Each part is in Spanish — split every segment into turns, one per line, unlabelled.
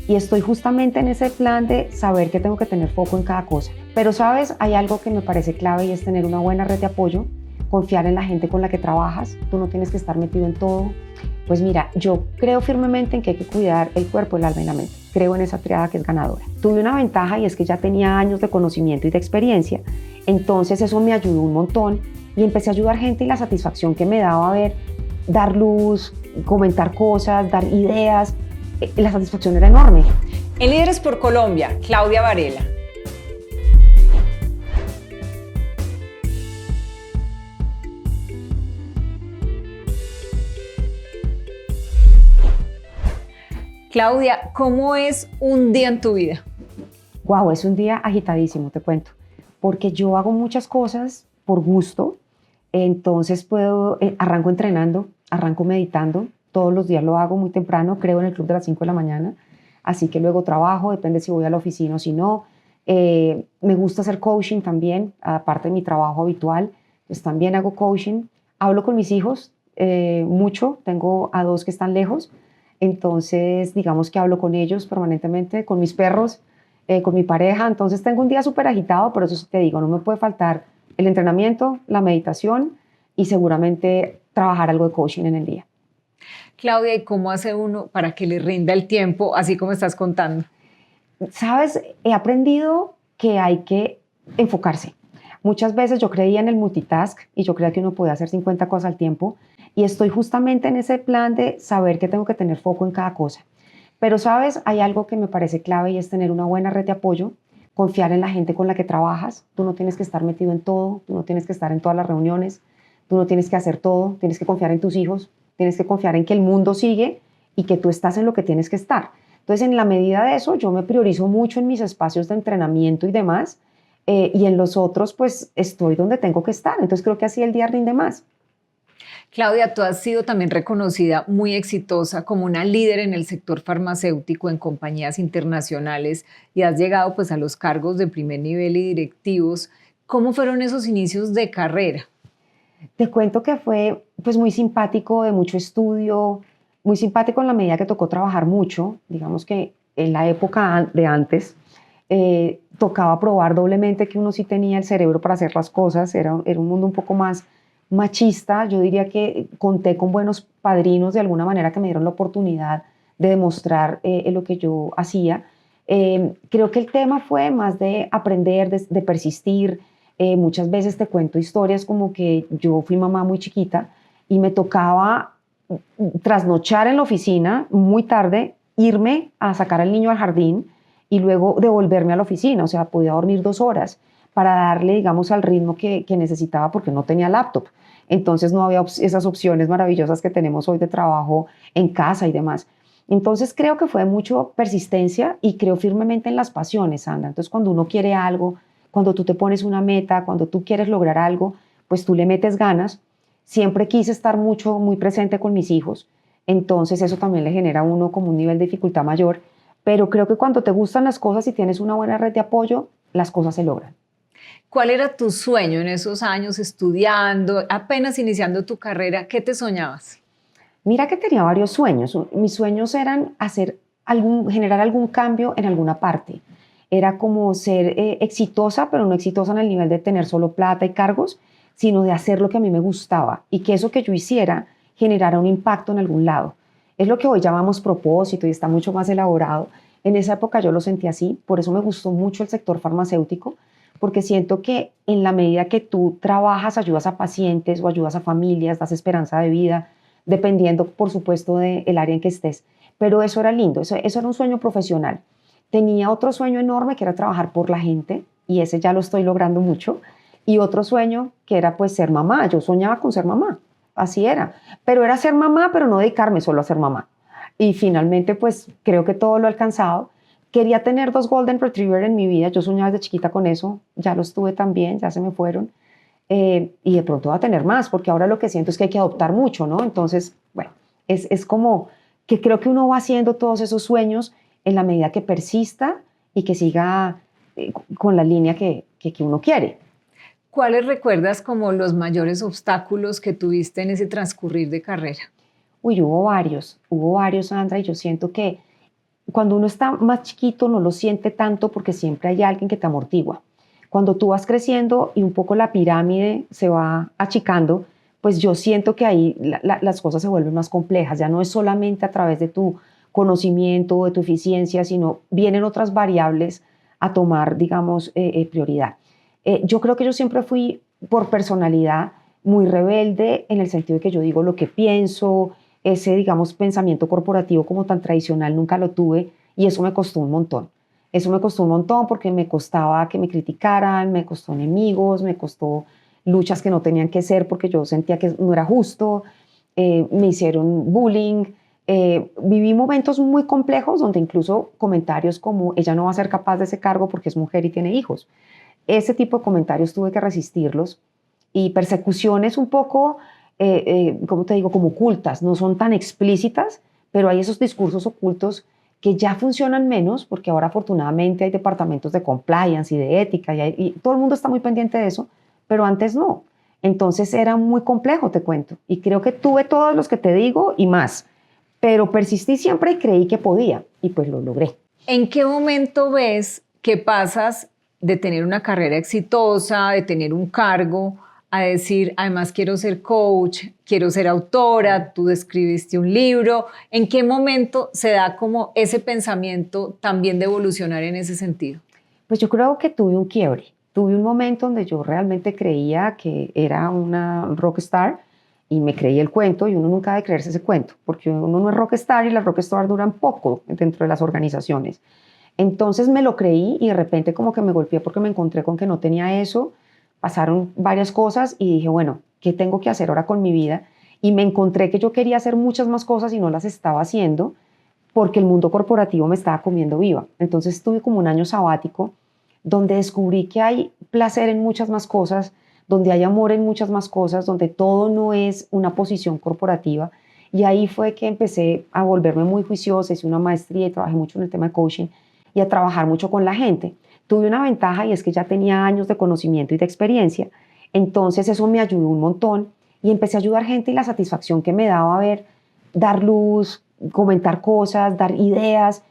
y estoy justamente en ese plan de saber que tengo que tener foco en cada cosa. Pero sabes, hay algo que me parece clave y es tener una buena red de apoyo, confiar en la gente con la que trabajas, tú no tienes que estar metido en todo. Pues mira, yo creo firmemente en que hay que cuidar el cuerpo, el alma y la mente. Creo en esa triada que es ganadora. Tuve una ventaja y es que ya tenía años de conocimiento y de experiencia, entonces eso me ayudó un montón y empecé a ayudar gente y la satisfacción que me daba ver, dar luz, comentar cosas, dar ideas, la satisfacción era enorme.
En Líderes por Colombia, Claudia Varela. Claudia, ¿cómo es un día en tu vida?
Wow, es un día agitadísimo, te cuento, porque yo hago muchas cosas por gusto, entonces arranco entrenando, arranco meditando, todos los días lo hago muy temprano, creo en el club de las 5 de la mañana, así que luego trabajo, depende si voy a la oficina o si no. Me gusta hacer coaching también, aparte de mi trabajo habitual, pues también hago coaching, hablo con mis hijos mucho, tengo a 2 que están lejos, entonces digamos que hablo con ellos permanentemente, con mis perros, con mi pareja, entonces tengo un día súper agitado, por eso te digo, no me puede faltar el entrenamiento, la meditación y seguramente trabajar algo de coaching en el día.
Claudia, ¿y cómo hace uno para que le rinda el tiempo, así como estás contando?
Sabes, he aprendido que hay que enfocarse. Muchas veces yo creía en el multitask y yo creía que uno podía hacer 50 cosas al tiempo y estoy justamente en ese plan de saber que tengo que tener foco en cada cosa. Pero sabes, hay algo que me parece clave y es tener una buena red de apoyo, confiar en la gente con la que trabajas. Tú no tienes que estar metido en todo, tú no tienes que estar en todas las reuniones, tú no tienes que hacer todo, tienes que confiar en tus hijos, tienes que confiar en que el mundo sigue y que tú estás en lo que tienes que estar. Entonces, en la medida de eso, yo me priorizo mucho en mis espacios de entrenamiento y demás, y en los otros, pues, estoy donde tengo que estar. Entonces, creo que así el día rinde más.
Claudia, tú has sido también reconocida muy exitosa como una líder en el sector farmacéutico en compañías internacionales y has llegado pues a los cargos de primer nivel y directivos. ¿Cómo fueron esos inicios de carrera?
Te cuento que fue pues muy simpático, de mucho estudio, muy simpático en la medida que tocó trabajar mucho. Digamos que en la época de antes tocaba probar doblemente que uno sí tenía el cerebro para hacer las cosas. Era un mundo un poco más machista. Yo diría que conté con buenos padrinos de alguna manera que me dieron la oportunidad de demostrar lo que yo hacía. Creo que el tema fue más de aprender, de persistir. Muchas veces te cuento historias como que yo fui mamá muy chiquita y me tocaba trasnochar en la oficina muy tarde, irme a sacar al niño al jardín y luego devolverme a la oficina. O sea, podía dormir 2 horas para darle, digamos, al ritmo que necesitaba porque no tenía laptop. Entonces no había esas opciones maravillosas que tenemos hoy de trabajo en casa y demás. Entonces creo que fue mucho persistencia y creo firmemente en las pasiones, Sandra. Entonces cuando uno quiere algo, cuando tú te pones una meta, cuando tú quieres lograr algo, pues tú le metes ganas. Siempre quise estar muy presente con mis hijos, entonces eso también le genera a uno como un nivel de dificultad mayor, pero creo que cuando te gustan las cosas y tienes una buena red de apoyo, las cosas se logran.
¿Cuál era tu sueño en esos años estudiando, apenas iniciando tu carrera? ¿Qué te soñabas?
Mira que tenía varios sueños. Mis sueños eran generar algún cambio en alguna parte. Era como ser exitosa, pero no exitosa en el nivel de tener solo plata y cargos, sino de hacer lo que a mí me gustaba y que eso que yo hiciera generara un impacto en algún lado. Es lo que hoy llamamos propósito y está mucho más elaborado. En esa época yo lo sentí así, por eso me gustó mucho el sector farmacéutico, porque siento que en la medida que tú trabajas, ayudas a pacientes o ayudas a familias, das esperanza de vida, dependiendo, por supuesto, del área en que estés. Pero eso era lindo, eso era un sueño profesional. Tenía otro sueño enorme que era trabajar por la gente y ese ya lo estoy logrando mucho. Y otro sueño que era pues ser mamá. Yo soñaba con ser mamá, así era. Pero era ser mamá, pero no dedicarme solo a ser mamá. Y finalmente pues creo que todo lo he alcanzado. Quería tener 2 Golden Retriever en mi vida. Yo soñaba desde chiquita con eso. Ya los tuve también, ya se me fueron. Y de pronto va a tener más, porque ahora lo que siento es que hay que adoptar mucho, ¿no? Entonces, bueno, es como que creo que uno va haciendo todos esos sueños en la medida que persista y que siga con la línea que uno quiere.
¿Cuáles recuerdas como los mayores obstáculos que tuviste en ese transcurrir de carrera?
Uy, hubo varios, Sandra, y yo siento que cuando uno está más chiquito no lo siente tanto porque siempre hay alguien que te amortigua. Cuando tú vas creciendo y un poco la pirámide se va achicando, pues yo siento que ahí las cosas se vuelven más complejas. Ya no es solamente a través de tu conocimiento, de tu eficiencia, sino vienen otras variables a tomar, digamos, prioridad. Yo creo que yo siempre fui, por personalidad, muy rebelde en el sentido de que yo digo lo que pienso, ese, digamos, pensamiento corporativo como tan tradicional nunca lo tuve y eso me costó un montón. Eso me costó un montón porque me costaba que me criticaran, me costó enemigos, me costó luchas que no tenían que ser porque yo sentía que no era justo, me hicieron bullying, viví momentos muy complejos donde incluso comentarios como ella no va a ser capaz de ese cargo porque es mujer y tiene hijos. Ese tipo de comentarios tuve que resistirlos y persecuciones un poco, ¿cómo te digo?, como ocultas, no son tan explícitas, pero hay esos discursos ocultos que ya funcionan menos, porque ahora afortunadamente hay departamentos de compliance y de ética y todo el mundo está muy pendiente de eso, pero antes no. Entonces era muy complejo, te cuento, y creo que tuve todos los que te digo y más, pero persistí siempre y creí que podía y pues lo logré.
¿En qué momento ves que pasas de tener una carrera exitosa, de tener un cargo, a decir, además quiero ser coach, quiero ser autora, tú escribiste un libro? ¿En qué momento se da como ese pensamiento también de evolucionar en ese sentido?
Pues yo creo que tuve un quiebre. Tuve un momento donde yo realmente creía que era una rockstar y me creí el cuento y uno nunca debe creerse ese cuento porque uno no es rockstar y las rockstars duran poco dentro de las organizaciones. Entonces me lo creí y de repente como que me golpeé porque me encontré con que no tenía eso. Pasaron varias cosas y dije, bueno, ¿qué tengo que hacer ahora con mi vida? Y me encontré que yo quería hacer muchas más cosas y no las estaba haciendo porque el mundo corporativo me estaba comiendo viva. Entonces tuve como un año sabático donde descubrí que hay placer en muchas más cosas, donde hay amor en muchas más cosas, donde todo no es una posición corporativa. Y ahí fue que empecé a volverme muy juiciosa, hice una maestría y trabajé mucho en el tema de coaching y a trabajar mucho con la gente. Tuve una ventaja y es que ya tenía años de conocimiento y de experiencia, entonces eso me ayudó un montón y empecé a ayudar gente y la satisfacción que me daba ver, dar luz, comentar cosas, dar ideas,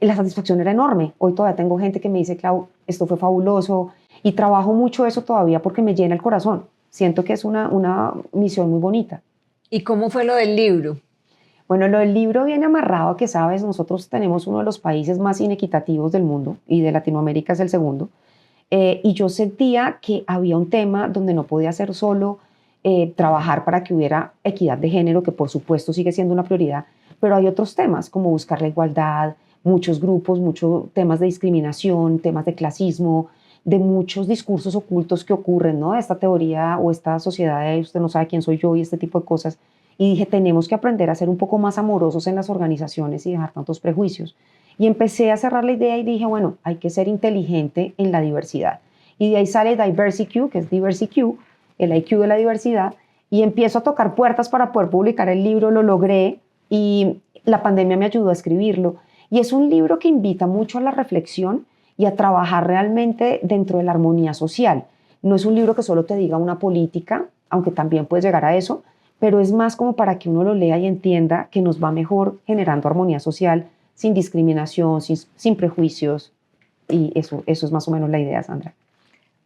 la satisfacción era enorme. Hoy todavía tengo gente que me dice, Clau, esto fue fabuloso y trabajo mucho eso todavía porque me llena el corazón. Siento que es una misión muy bonita.
¿Y cómo fue lo del libro?
Bueno, lo del libro viene amarrado a que, sabes, nosotros tenemos uno de los países más inequitativos del mundo y de Latinoamérica es el segundo. Y yo sentía que había un tema donde no podía ser solo trabajar para que hubiera equidad de género, que por supuesto sigue siendo una prioridad, pero hay otros temas como buscar la igualdad, muchos grupos, muchos temas de discriminación, temas de clasismo, de muchos discursos ocultos que ocurren, ¿no? Esta teoría o esta sociedad de usted no sabe quién soy yo y este tipo de cosas. Y dije, tenemos que aprender a ser un poco más amorosos en las organizaciones y dejar tantos prejuicios. Y empecé a cerrar la idea y dije, bueno, hay que ser inteligente en la diversidad. Y de ahí sale DiversiQ, que es DiversiQ, el IQ de la diversidad, y empiezo a tocar puertas para poder publicar el libro, lo logré y la pandemia me ayudó a escribirlo. Y es un libro que invita mucho a la reflexión y a trabajar realmente dentro de la armonía social. No es un libro que solo te diga una política, aunque también puedes llegar a eso, pero es más como para que uno lo lea y entienda que nos va mejor generando armonía social, sin discriminación, sin prejuicios, y eso es más o menos la idea, Sandra.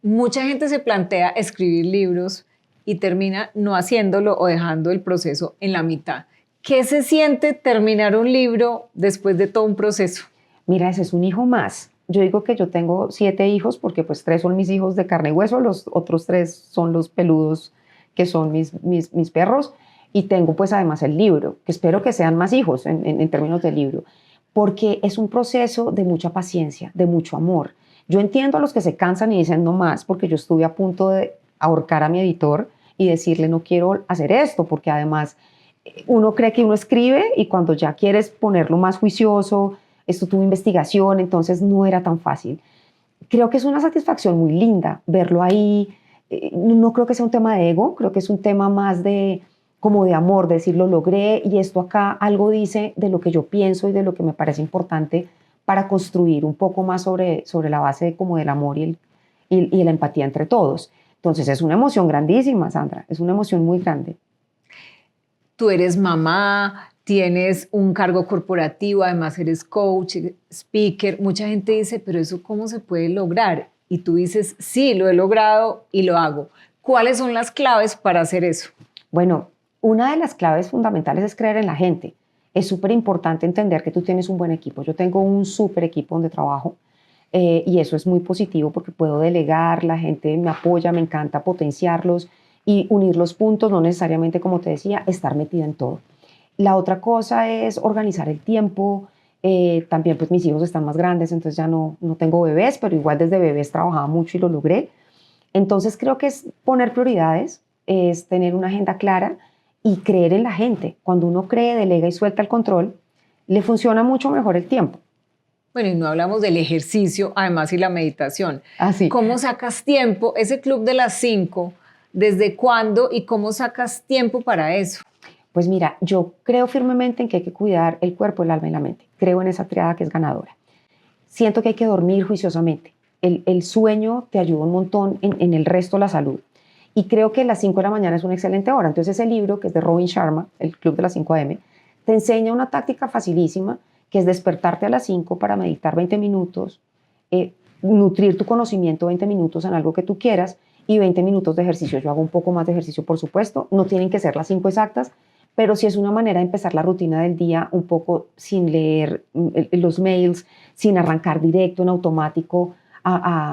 Mucha gente se plantea escribir libros y termina no haciéndolo o dejando el proceso en la mitad. ¿Qué se siente terminar un libro después de todo un proceso?
Mira, ese es un hijo más. Yo digo que yo tengo 7 hijos porque pues 3 son mis hijos de carne y hueso, los otros 3 son los peludos que son mis perros y tengo pues además el libro, que espero que sean más hijos en términos de libro, porque es un proceso de mucha paciencia, de mucho amor. Yo entiendo a los que se cansan y dicen no más, porque yo estuve a punto de ahorcar a mi editor y decirle no quiero hacer esto, porque además uno cree que uno escribe y cuando ya quieres ponerlo más juicioso, esto tuvo investigación, entonces no era tan fácil. Creo que es una satisfacción muy linda verlo ahí. No creo que sea un tema de ego, creo que es un tema más de como de amor, de decir lo logré y esto acá algo dice de lo que yo pienso y de lo que me parece importante para construir un poco más sobre la base como del amor y la empatía entre todos. Entonces es una emoción grandísima, Sandra, es una emoción muy grande.
Tú eres mamá, tienes un cargo corporativo, además eres coach, speaker. Mucha gente dice, pero eso ¿cómo se puede lograr? Y tú dices, sí, lo he logrado y lo hago. ¿Cuáles son las claves para hacer eso?
Bueno, una de las claves fundamentales es creer en la gente. Es súper importante entender que tú tienes un buen equipo. Yo tengo un súper equipo donde trabajo y eso es muy positivo porque puedo delegar, la gente me apoya, me encanta potenciarlos y unir los puntos, no necesariamente, como te decía, estar metida en todo. La otra cosa es organizar el tiempo. También pues mis hijos están más grandes, entonces ya no tengo bebés, pero igual desde bebés trabajaba mucho y lo logré. Entonces creo que es poner prioridades, es tener una agenda clara y creer en la gente. Cuando uno cree, delega y suelta el control, le funciona mucho mejor el tiempo.
Bueno, y no hablamos del ejercicio, además, y la meditación.
Así.
¿Cómo sacas tiempo? Ese club de las 5, ¿desde cuándo y cómo sacas tiempo para eso?
Pues mira, yo creo firmemente en que hay que cuidar el cuerpo, el alma y la mente. Creo en esa triada que es ganadora. Siento que hay que dormir juiciosamente. El sueño te ayuda un montón en el resto de la salud. Y creo que las 5 de la mañana es una excelente hora. Entonces ese libro, que es de Robin Sharma, el Club de las 5 AM, te enseña una táctica facilísima, que es despertarte a las 5 para meditar 20 minutos, nutrir tu conocimiento 20 minutos en algo que tú quieras y 20 minutos de ejercicio. Yo hago un poco más de ejercicio, por supuesto. No tienen que ser las 5 exactas, pero sí es una manera de empezar la rutina del día un poco sin leer los mails, sin arrancar directo en automático,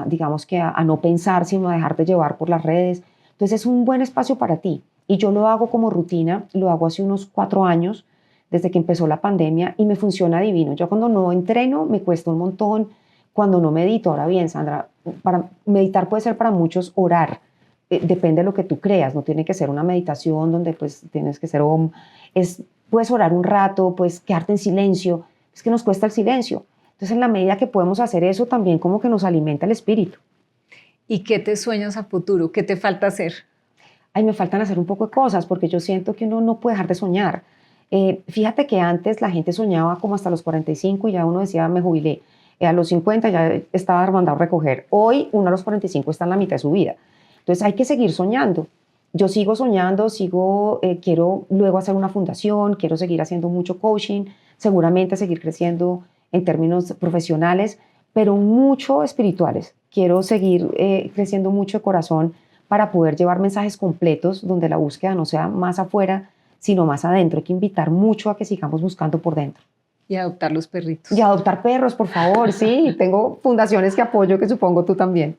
digamos que a no pensar, sino a dejarte llevar por las redes. Entonces es un buen espacio para ti. Y yo lo hago como rutina, lo hago hace unos 4 años, desde que empezó la pandemia, y me funciona divino. Yo cuando no entreno me cuesta un montón, cuando no medito. Ahora bien, Sandra, para meditar puede ser para muchos orar. Depende de lo que tú creas, no tiene que ser una meditación donde pues tienes que ser puedes orar un rato, puedes quedarte en silencio, es que nos cuesta el silencio. Entonces en la medida que podemos hacer eso también como que nos alimenta el espíritu.
¿Y qué te sueñas a futuro? ¿Qué te falta hacer?
Ay, me faltan hacer un poco de cosas porque yo siento que uno no puede dejar de soñar. Fíjate que antes la gente soñaba como hasta los 45 y ya uno decía, me jubilé. A los 50 ya estaba mandado a recoger. Hoy uno a los 45 está en la mitad de su vida. Entonces hay que seguir soñando. Yo sigo soñando, quiero luego hacer una fundación, quiero seguir haciendo mucho coaching, seguramente seguir creciendo en términos profesionales, pero mucho espirituales. Quiero seguir creciendo mucho de corazón para poder llevar mensajes completos donde la búsqueda no sea más afuera, sino más adentro. Hay que invitar mucho a que sigamos buscando por dentro.
Y adoptar los perritos.
Y adoptar perros, por favor, sí. Tengo fundaciones que apoyo, que supongo tú también.